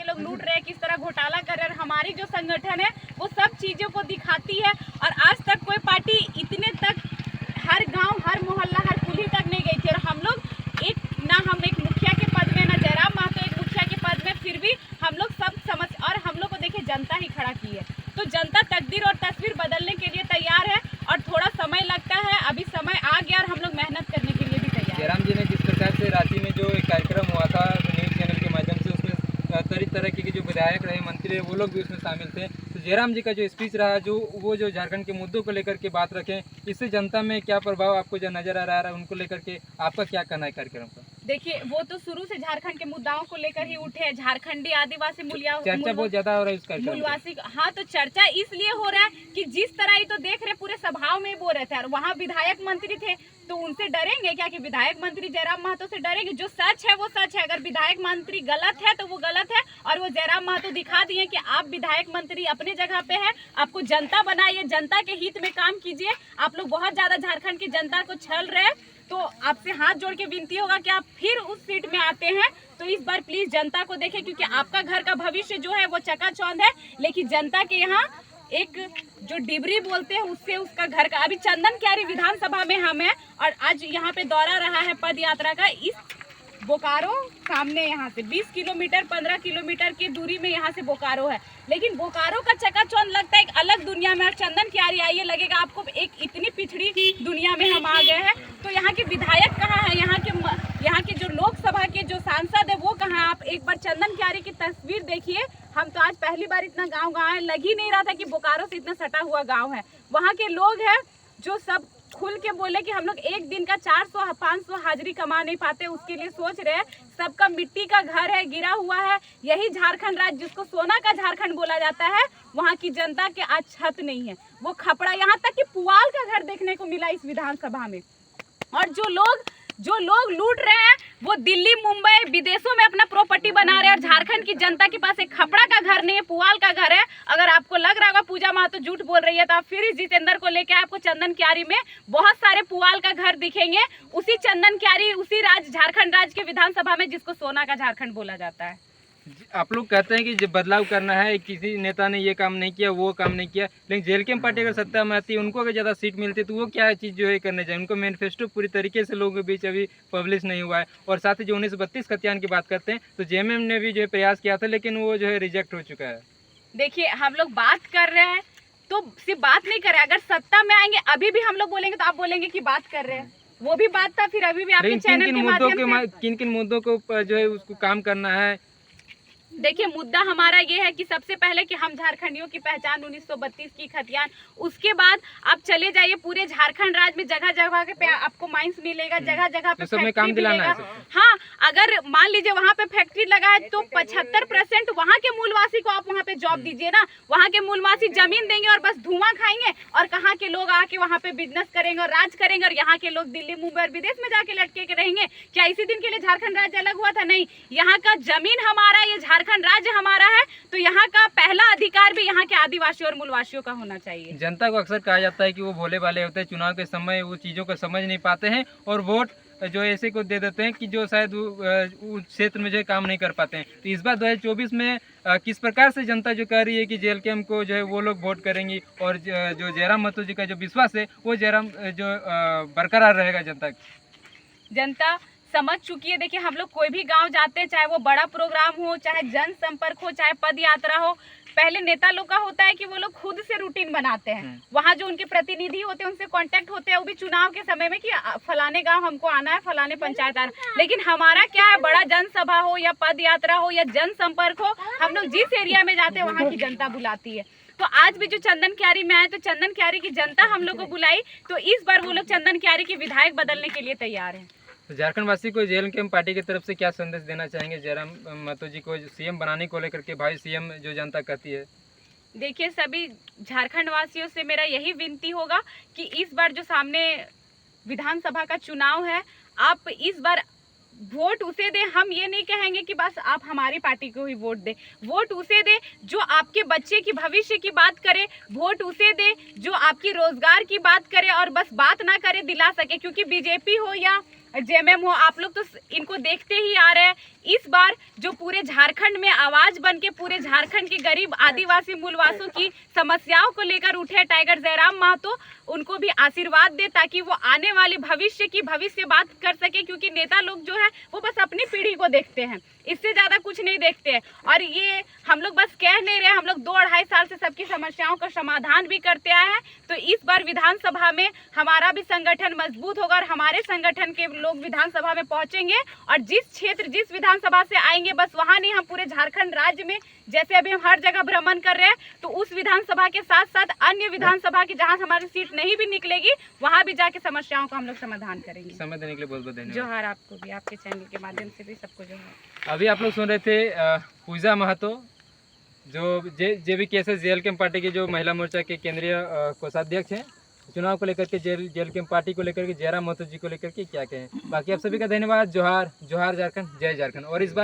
लोग लूट रहे हैं, किस तरह घोटाला कर रहे हैं। हमारी जो संगठन है वो सब चीज़ों को दिखाती है। और आज तक कोई पार्टी इतने तक हर गांव, हर मोहल्ला, हर कुली तक नहीं गई थी। और हम लोग हम एक मुखिया के पद में, ना जयराम महतो एक मुखिया के पद में, फिर भी हम लोग सब समझ, और हम लोग को देखिए जनता ही खड़ा की है। तो जनता तकदीर और तस्वीर बदलने के लिए तैयार है और थोड़ा समय लगता है, अभी समय आ गया और हम लोग मेहनत करने के लिए भी तैयार है। जयराम जी ने जिस प्रकार से रांची में जो एक कार्यक्रम हुआ था न्यूज़ चैनल के माध्यम से, उसमें तरह के जो विधायक रहे, मंत्री रहे, वो लोग भी उसमें शामिल थे। तो जयराम जी का जो स्पीच रहा, जो झारखंड के मुद्दों को लेकर के बात रखें, इससे जनता में क्या प्रभाव आपको जो नजर आ रहा है, उनको लेकर के आपका क्या कहना है कार्यक्रम का? देखिए, वो तो शुरू से झारखंड के मुद्दाओं को लेकर ही उठे हैं। झारखंडी आदिवासी चर्चा बहुत ज्यादा हो रहा है उसका मूलवासी। हाँ, तो चर्चा इसलिए हो रहा है कि जिस तरह ही तो देख रहे पूरे सभाओं में बोल रहे थे, और वहाँ विधायक मंत्री थे, तो उनसे डरेंगे क्या कि विधायक मंत्री जयराम महतो से डरेंगे? जो सच है वो सच है। अगर विधायक मंत्री गलत है तो वो गलत है, और वो जयराम महतो दिखा दिए कि आप विधायक मंत्री अपने जगह पे है, आपको जनता बनाइए, जनता के हित में काम कीजिए। आप लोग बहुत ज्यादा झारखंड की जनता को छल रहे हैं, तो आपसे हाथ जोड़ के विनती होगा कि आप फिर उस सीट में आते हैं तो इस बार प्लीज जनता को देखें, क्योंकि आपका घर का भविष्य जो है वो चकाचौंध है। लेकिन जनता के यहाँ एक जो डिबरी बोलते हैं उससे उसका घर का, अभी चंदन क्यारी विधानसभा में हम हैं और आज यहाँ पे दौरा रहा है पद यात्रा का। इस बोकारो सामने यहाँ से 20 किलोमीटर 15 किलोमीटर की दूरी में यहाँ से बोकारो है, लेकिन बोकारो का चकाचौंध लगता है एक अलग दुनिया में। और चंदन क्यारी आइए, लगेगा आपको एक इतनी पिछड़ी दुनिया में हम आ गए हैं। तो यहाँ के विधायक कहाँ है, यहाँ के जो लोकसभा के जो सांसद है वो कहाँ है? आप एक बार चंदन क्यारी की तस्वीर देखिए। हम तो आज पहली बार इतना गाँव है, लग ही नहीं रहा था कि बोकारो से इतना सटा हुआ गाँव है। वहाँ के लोग हैं जो सब खुल के बोले कि हम लोग एक दिन का 400-500 हाजिरी कमा नहीं पाते, उसके लिए सोच रहे हैं। सबका मिट्टी का घर है, गिरा हुआ है। यही झारखंड राज्य जिसको सोना का झारखंड बोला जाता है, वहाँ की जनता के आज छत नहीं है, वो खपड़ा, यहाँ तक कि पुआल का घर देखने को मिला इस विधानसभा में। और जो लोग लूट रहे हैं वो दिल्ली, मुंबई, विदेशों में अपना प्रॉपर्टी बना रहे हैं, और झारखंड की जनता के पास एक खपड़ा का घर नहीं है, पुआल का घर है। अगर आपको लग रहा होगा पूजा महतो झूठ बोल रही है, तो आप फिर इस जितेंद्र को लेकर आपको चंदन क्यारी में बहुत सारे पुआल का घर दिखेंगे। उसी चंदन क्यारी, उसी झारखंड राज्य के विधानसभा में जिसको सोना का झारखंड बोला जाता है। आप लोग कहते हैं कि जब बदलाव करना है, किसी नेता ने ये काम नहीं किया, वो काम नहीं किया, लेकिन जेएलके पार्टी अगर सत्ता में आती है, उनको अगर ज़्यादा सीट मिलती है तो वो क्या चीज़ जो है करना चाहिए? उनको मैनिफेस्टो पूरी तरीके से लोगों के बीच अभी पब्लिश नहीं हुआ है। और साथ ही जो 1932 खतियान की बात करते हैं, तो जेएमएम ने भी जो है प्रयास किया था, लेकिन वो जो है रिजेक्ट हो चुका है। देखिए, हम लोग बात कर रहे हैं तो सिर्फ बात नहीं कर रहे, अगर सत्ता में आएंगे अभी भी हम लोग बोलेंगे तो आप बोलेंगे कि बात कर रहे हैं, वो भी बात था। फिर अभी भी आपके चैनल के माध्यम से किन किन मुद्दों को जो है उसको काम करना है? देखिए, मुद्दा हमारा ये है कि सबसे पहले कि हम झारखंडियों की पहचान 1932 की खतियान, उसके बाद आप चले जाइए पूरे झारखंड राज्य में जगह जगह पे आपको माइंस मिलेगा, जगह जगह पे फैक्ट्री मिलेगा। हाँ, अगर मान लीजिए वहाँ पे फैक्ट्री लगा है तो 75% वहाँ के मूलवासी को आप वहाँ पे जॉब दीजिए ना। वहाँ के मूलवासी जमीन देंगे और बस धुआं खाएंगे, और कहाँ के लोग आके वहाँ पे बिजनेस करेंगे और राज करेंगे, और यहाँ के लोग दिल्ली, मुंबई और विदेश में जाके लटके के रहेंगे। क्या इसी दिन के लिए झारखंड राज्य अलग हुआ था? नहीं, यहाँ का जमीन हमारा, ये झारखंड राज्य हमारा है, तो यहाँ का पहला अधिकार भी यहाँ के आदिवासियों और मूलवासियों का होना चाहिए। जनता को अक्सर कहा जाता है कि वो भोले भाले होते हैं, चुनाव के समय वो चीज़ों को समझ नहीं पाते हैं और वोट जो ऐसे को दे देते हैं कि जो शायद उस क्षेत्र में जो है काम नहीं कर पाते हैं। तो इस बार 2024 में किस प्रकार से जनता जो कह रही है कि जेएलके को जो है वो लोग वोट करेंगी, और जो जयराम महतो जी का जो विश्वास है वो जयराम जो बरकरार रहेगा? जनता समझ चुकी है। देखिए, हम लोग कोई भी गांव जाते हैं, चाहे वो बड़ा प्रोग्राम हो, चाहे जनसंपर्क हो, चाहे पद यात्रा हो, पहले नेता लोग का होता है कि वो लोग खुद से रूटीन बनाते हैं। वहाँ जो उनके प्रतिनिधि होते हैं उनसे कांटेक्ट होते हैं, वो भी चुनाव के समय में कि फलाने गांव हमको आना है, फलाने पंचायत आना है। लेकिन हमारा क्या है, बड़ा जनसभा हो या पद यात्रा हो या जनसंपर्क हो, हम लोग जिस एरिया में जाते हैं वहाँ की जनता बुलाती है। तो आज भी जो चंदन क्यारी में आए तो चंदन क्यारी की जनता हम लोग को बुलाई, तो इस बार वो लोग चंदन क्यारी के विधायक बदलने के लिए तैयार है। तो झारखंड वासी को जेएलके पार्टी की तरफ से क्या संदेश देना चाहेंगे जयराम महतो जी को सीएम बनाने को लेकर के? भाई सीएम जो जनता कहती है। देखिए, सभी झारखंड वासियों से मेरा यही विनती होगा कि इस बार जो सामने विधानसभा का चुनाव है, आप इस बार वोट उसे दें। हम ये नहीं कहेंगे कि बस आप हमारी पार्टी को ही वोट दें, वोट उसे दें जो आपके बच्चे की भविष्य की बात करे, वोट उसे दें जो आपकी रोजगार की बात करे, और बस बात ना करे, दिला सके। क्योंकि बीजेपी हो या जेएमएम हो, आप लोग तो इनको देखते ही आ रहे हैं। इस बार जो पूरे झारखंड में आवाज बन के पूरे झारखंड के गरीब आदिवासी मूलवासों की समस्याओं को लेकर उठे टाइगर जयराम महतो, उनको भी आशीर्वाद दे ताकि वो आने वाले भविष्य की भविष्य बात कर सके, क्योंकि नेता लोग जो है वो बस अपनी पीढ़ी को देखते हैं, इससे ज्यादा कुछ नहीं देखते हैं। और ये हम लोग बस कह नहीं रहे, हम लोग 2-2.5 साल से सबकी समस्याओं का समाधान भी करते आए हैं। तो इस बार विधानसभा में हमारा भी संगठन मजबूत होगा और हमारे संगठन के लोग विधानसभा में पहुंचेंगे और जिस क्षेत्र जिस विधानसभा से आएंगे, बस वहां नहीं, हम पूरे झारखंड राज्य में जैसे अभी हम हर जगह भ्रमण कर रहे हैं, तो उस विधानसभा के साथ साथ अन्य विधानसभा की जहां हमारी सीट नहीं भी निकलेगी, वहां भी जाके समस्याओं का हम लोग समाधान करेंगे। समय देने के लिए बहुत बहुत धन्यवाद। जोहार आपको भी, आपके चैनल के माध्यम से भी सबको जोहार। अभी आप लोग सुन रहे थे पूजा महतो, जो JVKS जेल कैंप पार्टी के जो महिला मोर्चा के केंद्रीय कोषाध्यक्ष हैं। चुनाव को लेकर के जेल कैंप पार्टी को लेकर के जयराम महतो जी को लेकर के क्या कहें। बाकी आप सभी का धन्यवाद। जोहार, जोहार झारखंड, जय झारखंड। और इस बार